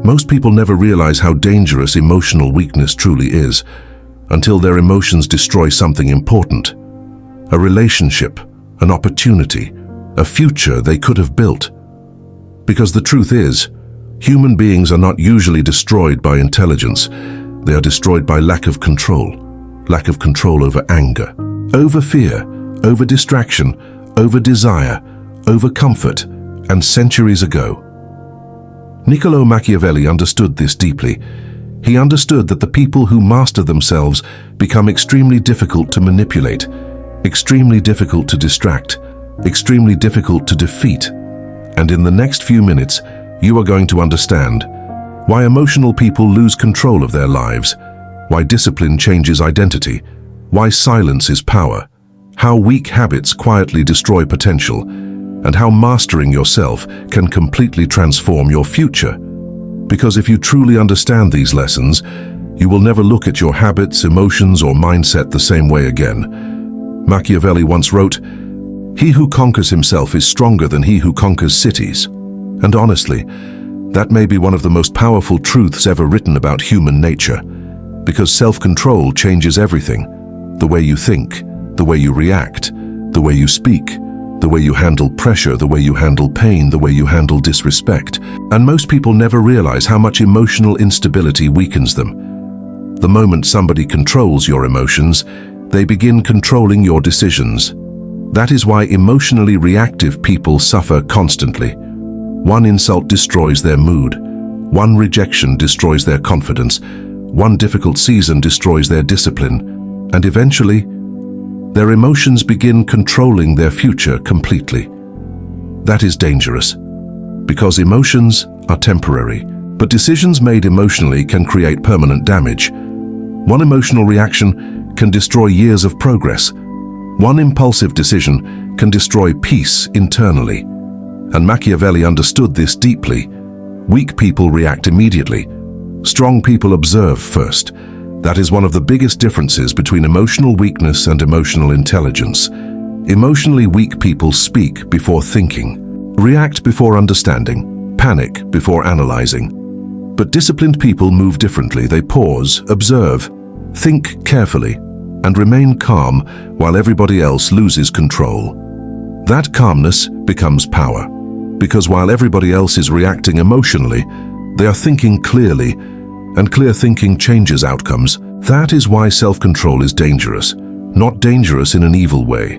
Most people never realize how dangerous emotional weakness truly is until their emotions destroy something important. A relationship, an opportunity, a future they could have built. Because the truth is, human beings are not usually destroyed by intelligence. They are destroyed by lack of control over anger, over fear, over distraction, over desire, over comfort, and centuries ago. Niccolò Machiavelli understood this deeply. He understood that the people who master themselves become extremely difficult to manipulate, extremely difficult to distract, extremely difficult to defeat. And in the next few minutes, you are going to understand why emotional people lose control of their lives, why discipline changes identity, why silence is power, how weak habits quietly destroy potential, and how mastering yourself can completely transform your future. Because if you truly understand these lessons, you will never look at your habits, emotions, or mindset the same way again. Machiavelli once wrote, "He who conquers himself is stronger than he who conquers cities." And honestly, that may be one of the most powerful truths ever written about human nature. Because self-control changes everything. The way you think, the way you react, the way you speak, the way you handle pressure, the way you handle pain, the way you handle disrespect. And most people never realize how much emotional instability weakens them. The moment somebody controls your emotions, they begin controlling your decisions. That is why emotionally reactive people suffer constantly. One insult destroys their mood. One rejection destroys their confidence. One difficult season destroys their discipline. And eventually, their emotions begin controlling their future completely. That is dangerous, because emotions are temporary, but decisions made emotionally can create permanent damage. One emotional reaction can destroy years of progress. One impulsive decision can destroy peace internally. And Machiavelli understood this deeply. Weak people react immediately. Strong people observe first. That is one of the biggest differences between emotional weakness and emotional intelligence. Emotionally weak people speak before thinking, react before understanding, panic before analyzing. But disciplined people move differently. They pause, observe, think carefully, and remain calm while everybody else loses control. That calmness becomes power, because while everybody else is reacting emotionally, they are thinking clearly, and clear thinking changes outcomes. That is why self-control is dangerous. Not dangerous in an evil way.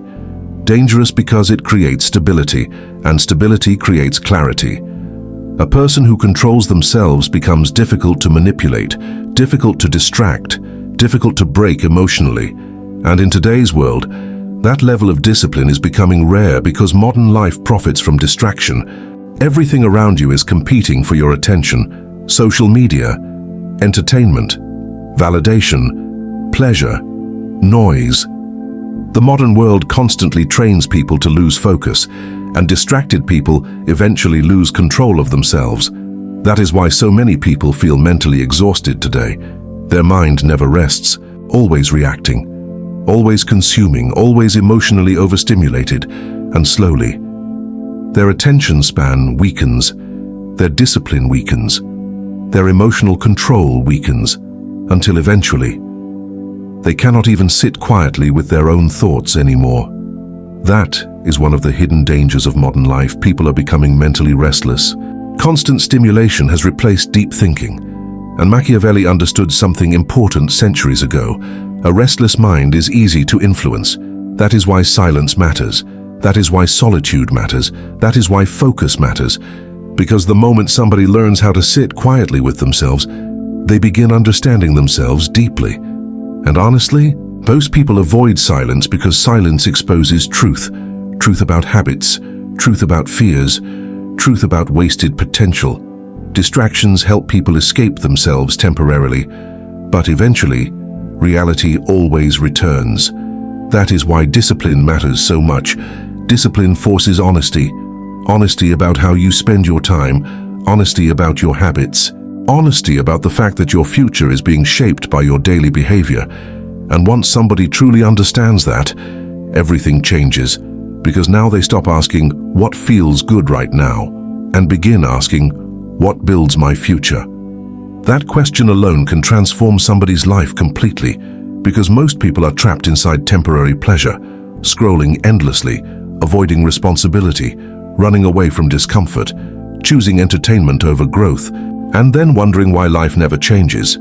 Dangerous because it creates stability, and stability creates clarity. A person who controls themselves becomes difficult to manipulate, difficult to distract, difficult to break emotionally. And in today's world, that level of discipline is becoming rare because modern life profits from distraction. Everything around you is competing for your attention. Social media, entertainment, validation, pleasure, noise. The modern world constantly trains people to lose focus, and distracted people eventually lose control of themselves. That is why so many people feel mentally exhausted today. Their mind never rests, always reacting, always consuming, always emotionally overstimulated, and slowly, their attention span weakens, their discipline weakens, their emotional control weakens, until eventually, they cannot even sit quietly with their own thoughts anymore. That is one of the hidden dangers of modern life. People are becoming mentally restless. Constant stimulation has replaced deep thinking, and Machiavelli understood something important centuries ago. A restless mind is easy to influence. That is why silence matters. That is why solitude matters. That is why focus matters. Because the moment somebody learns how to sit quietly with themselves, they begin understanding themselves deeply. And honestly, most people avoid silence because silence exposes truth. Truth about habits, truth about fears, truth about wasted potential. Distractions help people escape themselves temporarily, but eventually, reality always returns. That is why discipline matters so much. Discipline forces honesty. Honesty about how you spend your time, honesty about your habits, honesty about the fact that your future is being shaped by your daily behavior. And once somebody truly understands that, everything changes, because now they stop asking, what feels good right now, and begin asking, what builds my future? That question alone can transform somebody's life completely, because most people are trapped inside temporary pleasure, scrolling endlessly, avoiding responsibility, running away from discomfort, choosing entertainment over growth, and then wondering why life never changes.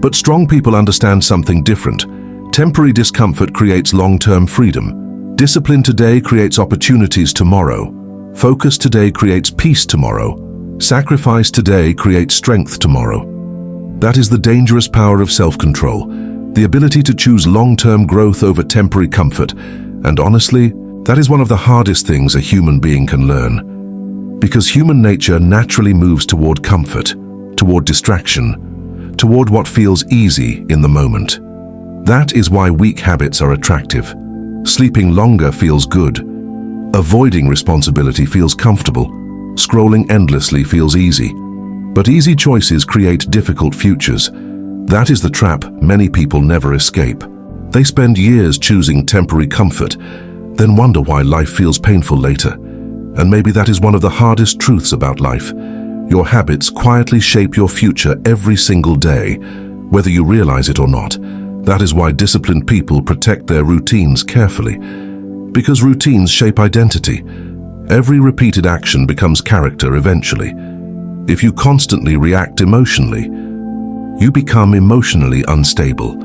But strong people understand something different. Temporary discomfort creates long-term freedom. Discipline today creates opportunities tomorrow. Focus today creates peace tomorrow. Sacrifice today creates strength tomorrow. That is the dangerous power of self-control, the ability to choose long-term growth over temporary comfort. And honestly, that is one of the hardest things a human being can learn. Because human nature naturally moves toward comfort, toward distraction, toward what feels easy in the moment. That is why weak habits are attractive. Sleeping longer feels good. Avoiding responsibility feels comfortable. Scrolling endlessly feels easy. But easy choices create difficult futures. That is the trap many people never escape. They spend years choosing temporary comfort, then wonder why life feels painful later. And maybe that is one of the hardest truths about life. Your habits quietly shape your future every single day, whether you realize it or not. That is why disciplined people protect their routines carefully. Because routines shape identity. Every repeated action becomes character eventually. If you constantly react emotionally, you become emotionally unstable.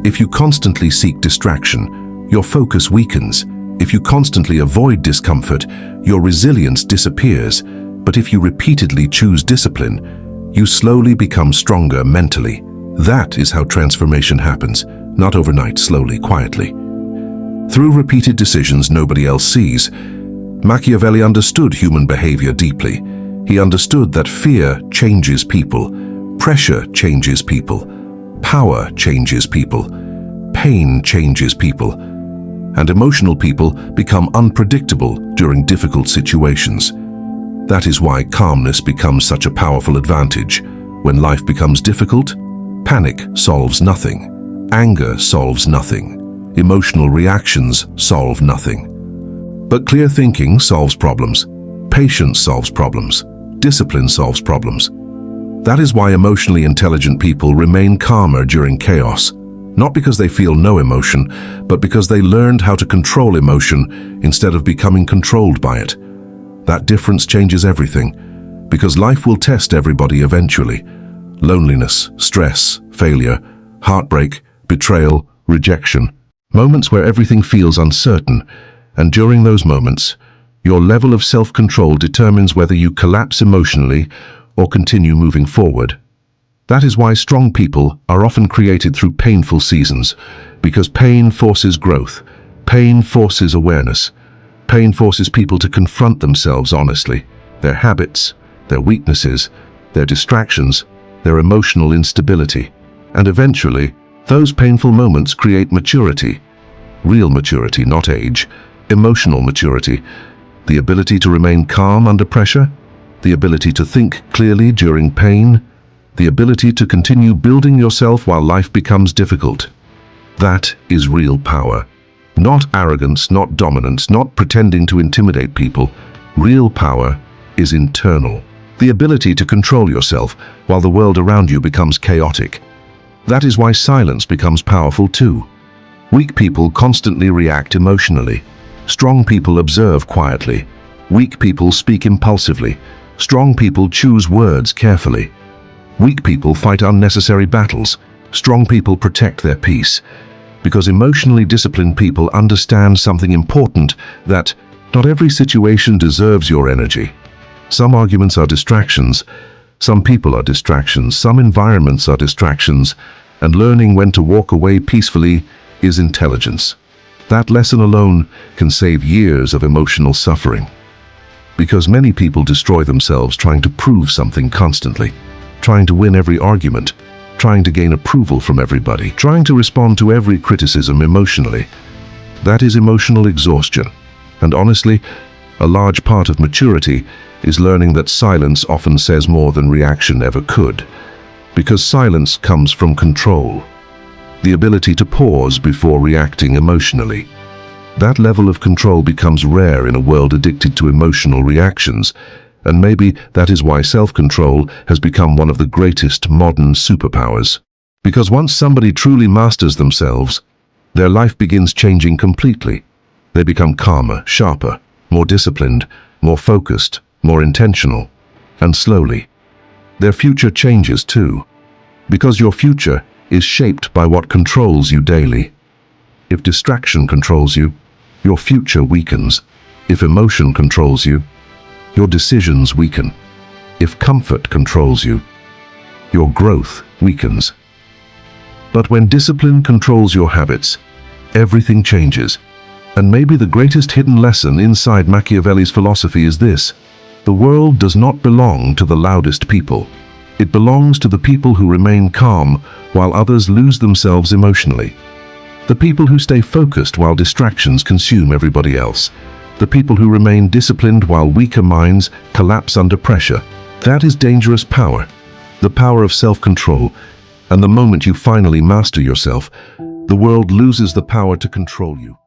If you constantly seek distraction, your focus weakens. If you constantly avoid discomfort, your resilience disappears. But if you repeatedly choose discipline, you slowly become stronger mentally. That is how transformation happens, not overnight, slowly, quietly. Through repeated decisions nobody else sees, Machiavelli understood human behavior deeply. He understood that fear changes people, pressure changes people, power changes people, pain changes people, and emotional people become unpredictable during difficult situations. That is why calmness becomes such a powerful advantage. When life becomes difficult, panic solves nothing, anger solves nothing, emotional reactions solve nothing. But clear thinking solves problems, patience solves problems, discipline solves problems. That is why emotionally intelligent people remain calmer during chaos, not because they feel no emotion, but because they learned how to control emotion instead of becoming controlled by it. That difference changes everything, because life will test everybody eventually. Loneliness, stress, failure, heartbreak, betrayal, rejection. Moments where everything feels uncertain, and during those moments, your level of self-control determines whether you collapse emotionally or continue moving forward. That is why strong people are often created through painful seasons, because pain forces growth, pain forces awareness, pain forces people to confront themselves honestly, their habits, their weaknesses, their distractions, their emotional instability. And eventually, those painful moments create maturity. Real maturity, not age. Emotional maturity. The ability to remain calm under pressure. The ability to think clearly during pain. The ability to continue building yourself while life becomes difficult. That is real power. Not arrogance, not dominance, not pretending to intimidate people. Real power is internal. The ability to control yourself while the world around you becomes chaotic. That is why silence becomes powerful too. Weak people constantly react emotionally. Strong people observe quietly. Weak people speak impulsively. Strong people choose words carefully. Weak people fight unnecessary battles. Strong people protect their peace. Because emotionally disciplined people understand something important, that not every situation deserves your energy. Some arguments are distractions. Some people are distractions. Some environments are distractions. And learning when to walk away peacefully is intelligence. That lesson alone can save years of emotional suffering. Because many people destroy themselves trying to prove something constantly, trying to win every argument, trying to gain approval from everybody, trying to respond to every criticism emotionally. That is emotional exhaustion. And honestly, a large part of maturity is learning that silence often says more than reaction ever could. Because silence comes from control. The ability to pause before reacting emotionally. That level of control becomes rare in a world addicted to emotional reactions, And maybe that is why self-control has become one of the greatest modern superpowers. Because once somebody truly masters themselves, their life begins changing completely. They become calmer, sharper, more disciplined, more focused, more intentional. And slowly, their future changes too. Because your future is shaped by what controls you daily. If distraction controls you, your future weakens. If emotion controls you, your decisions weaken. If comfort controls you, your growth weakens. But when discipline controls your habits, everything changes. And maybe the greatest hidden lesson inside Machiavelli's philosophy is this: the world does not belong to the loudest people. It belongs to the people who remain calm while others lose themselves emotionally. The people who stay focused while distractions consume everybody else. The people who remain disciplined while weaker minds collapse under pressure. That is dangerous power, the power of self-control. And the moment you finally master yourself, the world loses the power to control you.